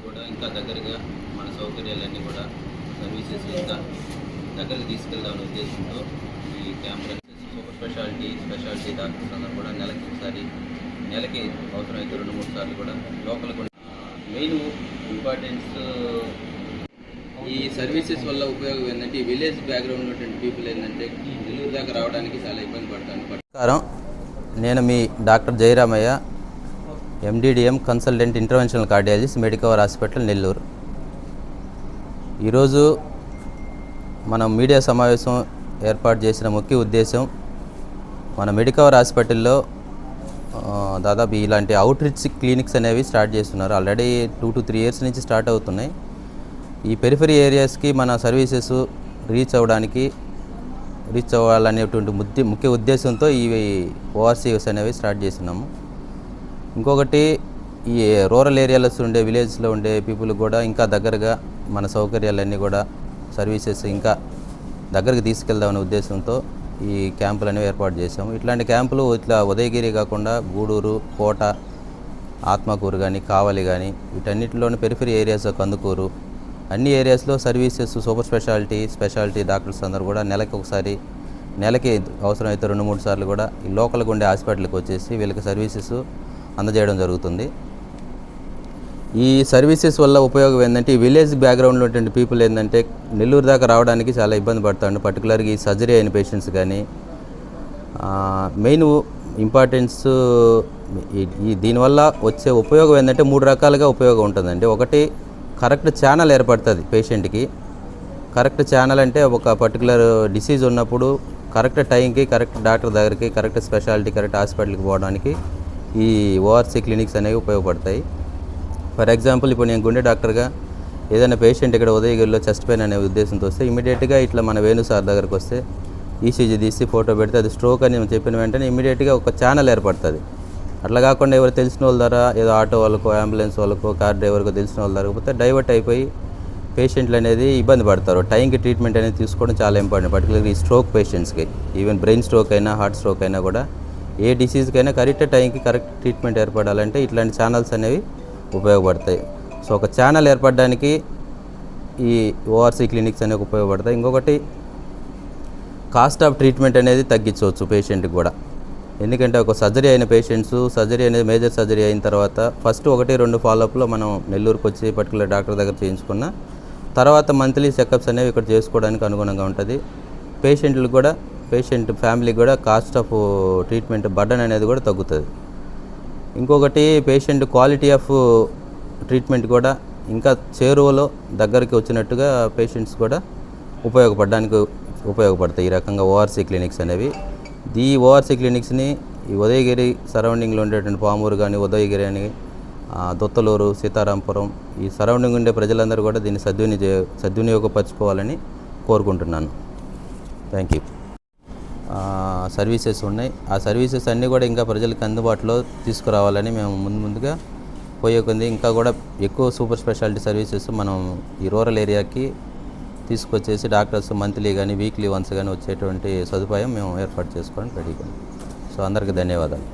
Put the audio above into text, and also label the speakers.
Speaker 1: కూడా ఇంకా దగ్గరగా మన సౌకర్యాలన్నీ కూడా సర్వీసెస్ ఇంకా దగ్గరికి తీసుకెళ్దామనే ఉద్దేశంతో ఈ క్యాంప్ సూపర్ స్పెషాలిటీ డాక్టర్స్ అందరూ కూడా నెలకి అవసరమైతే 2-3 సార్లు కూడా లోకల్ మెయిన్ ఇంపార్టెన్స్ ఈ సర్వీసెస్ వల్ల ఉపయోగం ఏంటంటే ఈ విలేజ్ బ్యాక్గ్రౌండ్ ఉన్నటువంటి పీపుల్ ఏంటంటే నెల్లూరు దాకా రావడానికి చాలా ఇబ్బంది పడతాను. నేను మీ doctor Jayaramaiah, MD DM consultant interventional cardiologist, Medicover hospital Nellore. ఈరోజు మనం మీడియా సమావేశం ఏర్పాటు చేసిన ముఖ్య ఉద్దేశం మన మెడికవర్ హాస్పిటల్లో దాదాపు ఇలాంటి అవుట్ రీచ్ క్లినిక్స్ అనేవి స్టార్ట్ చేస్తున్నారు. ఆల్రెడీ 2 to 3 years నుంచి స్టార్ట్ అవుతున్నాయి. ఈ పెరిఫరీ ఏరియాస్కి మన సర్వీసెస్ రీచ్ అవ్వాలనేటువంటి ముఖ్య ఉద్దేశంతో ఈ ఓఆర్సీఎస్ అనేవి స్టార్ట్ చేస్తున్నాము. ఇంకొకటి ఈ రూరల్ ఏరియాలో ఉండే విలేజ్లో ఉండే పీపుల్ కూడా ఇంకా దగ్గరగా మన సౌకర్యాలన్నీ కూడా సర్వీసెస్ ఇంకా దగ్గరికి తీసుకెళ్దామనే ఉద్దేశంతో ఈ క్యాంపులు అనేవి ఏర్పాటు చేసాము. ఇట్లాంటి క్యాంపులు ఇట్లా ఉదయగిరి కాకుండా గూడూరు, కోట, ఆత్మకూరు కానీ, కావలి కానీ వీటన్నిటిలోని పెరిఫరీ ఏరియాస్, కందుకూరు అన్ని ఏరియాస్లో సర్వీసెస్ సూపర్ స్పెషాలిటీ డాక్టర్స్ అందరూ కూడా నెలకి అవసరమైతే 2-3 సార్లు కూడా ఈ లోకల్గా ఉండే హాస్పిటల్కి వచ్చేసి వీళ్ళకి సర్వీసెస్ అందజేయడం జరుగుతుంది. ఈ సర్వీసెస్ వల్ల ఉపయోగం ఏంటంటే ఈ విలేజ్ బ్యాక్గ్రౌండ్లో ఉన్నటువంటి పీపుల్ ఏంటంటే నెల్లూరు దాకా రావడానికి చాలా ఇబ్బంది పడతాడు. పర్టికులర్గా ఈ సర్జరీ అయిన పేషెంట్స్ కానీ మెయిన్ ఇంపార్టెన్స్ దీనివల్ల వచ్చే ఉపయోగం ఏంటంటే 3 రకాలుగా ఉపయోగం ఉంటుందండి. ఒకటి, కరెక్ట్ ఛానల్ ఏర్పడుతుంది పేషెంట్కి. కరెక్ట్ ఛానల్ అంటే ఒక పర్టికులర్ డిసీజ్ ఉన్నప్పుడు కరెక్ట్ టైంకి కరెక్ట్ డాక్టర్ దగ్గరికి కరెక్ట్ కరెక్ట్ హాస్పిటల్కి పోవడానికి ఈ ఓఆర్సీ క్లినిక్స్ అనేవి ఉపయోగపడతాయి. ఫర్ ఎగ్జాంపుల్ ఇప్పుడు నేను గుండె డాక్టర్గా ఏదైనా పేషెంట్ ఇక్కడ ఉదయగిరిలో చెస్ట్ పెయిన్ అనే ఉద్దేశంతో వస్తే ఇమీడియట్గా ఇట్లా మన వేణు సార్ దగ్గరకు వస్తే ఈసీజీ తీసి ఫోటో పెడితే అది స్ట్రోక్ అని చెప్పిన వెంటనే ఇమీడియట్గా ఒక ఛానల్ ఏర్పడుతుంది. అట్లా కాకుండా ఎవరు తెలిసిన వాళ్ళ ద్వారా ఏదో ఆటో వాళ్ళకో, అంబులెన్స్ వాళ్ళకో, కార్ డ్రైవర్కో తెలిసిన వాళ్ళ దగ్గరకపోతే డైవర్ట్ అయిపోయి పేషెంట్లు అనేది ఇబ్బంది పడతారు. టైంకి ట్రీట్మెంట్ అనేది తీసుకోవడం చాలా ఇంపార్టెంట్. పర్టికులర్గా ఈ స్ట్రోక్ పేషెంట్స్కి, ఈవెన్ బ్రెయిన్ స్ట్రోక్ అయినా హార్ట్ స్ట్రోక్ అయినా కూడా ఏ డిసీజ్కైనా కరెక్ట్ టైంకి కరెక్ట్ ట్రీట్మెంట్ ఏర్పడాలంటే ఇట్లాంటి ఛానల్స్ అనేవి ఉపయోగపడతాయి. సో ఒక ఛానల్ ఏర్పడడానికి ఈ ఓఆర్సీ క్లినిక్స్ అనేవి ఉపయోగపడతాయి. ఇంకొకటి, కాస్ట్ ఆఫ్ ట్రీట్మెంట్ అనేది తగ్గించవచ్చు పేషెంట్కి కూడా. ఎందుకంటే ఒక సర్జరీ అయిన పేషెంట్స్ సర్జరీ అనేది మేజర్ సర్జరీ అయిన తర్వాత ఫస్ట్ 1-2 ఫాలోఅప్లో మనం నెల్లూరుకి వచ్చి పర్టికులర్ డాక్టర్ దగ్గర చేయించుకున్న తర్వాత మంత్లీ చెకప్స్ అనేవి ఇక్కడ చేసుకోవడానికి అనుగుణంగా ఉంటుంది. పేషెంట్ ఫ్యామిలీకి కూడా కాస్ట్ ఆఫ్ ట్రీట్మెంట్ బర్డన్ అనేది కూడా తగ్గుతుంది. ఇంకొకటి, పేషెంట్ క్వాలిటీ ఆఫ్ ట్రీట్మెంట్ కూడా ఇంకా చేరువలో దగ్గరికి వచ్చినట్టుగా పేషెంట్స్ కూడా ఉపయోగపడతాయి ఈ రకంగా ఓఆర్సీ క్లినిక్స్ అనేవి. ఈ ఓఆర్సీ క్లినిక్స్ని ఈ ఉదయగిరి సరౌండింగ్లో ఉండేటువంటి పామూరు కానీ, ఉదయగిరి అని, దొత్తలూరు, సీతారాంపురం ఈ సరౌండింగ్ ఉండే ప్రజలందరూ కూడా దీన్ని సద్వినియోగపరచుకోవాలని కోరుకుంటున్నాను. Thank you. సర్వీసెస్ ఉన్నాయి. ఆ సర్వీసెస్ అన్నీ కూడా ఇంకా ప్రజలకు అందుబాటులో తీసుకురావాలని మేము ముందుగా పోయేకుంది. ఇంకా కూడా ఎక్కువ సూపర్ స్పెషాలిటీ సర్వీసెస్ మనం ఈ రూరల్ ఏరియాకి తీసుకొచ్చేసి డాక్టర్స్ మంత్లీ కానీ వీక్లీ వన్స్ కానీ వచ్చేటువంటి సదుపాయం మేము ఏర్పాటు చేసుకోవడానికి రెడీగా. సో అందరికీ ధన్యవాదాలు.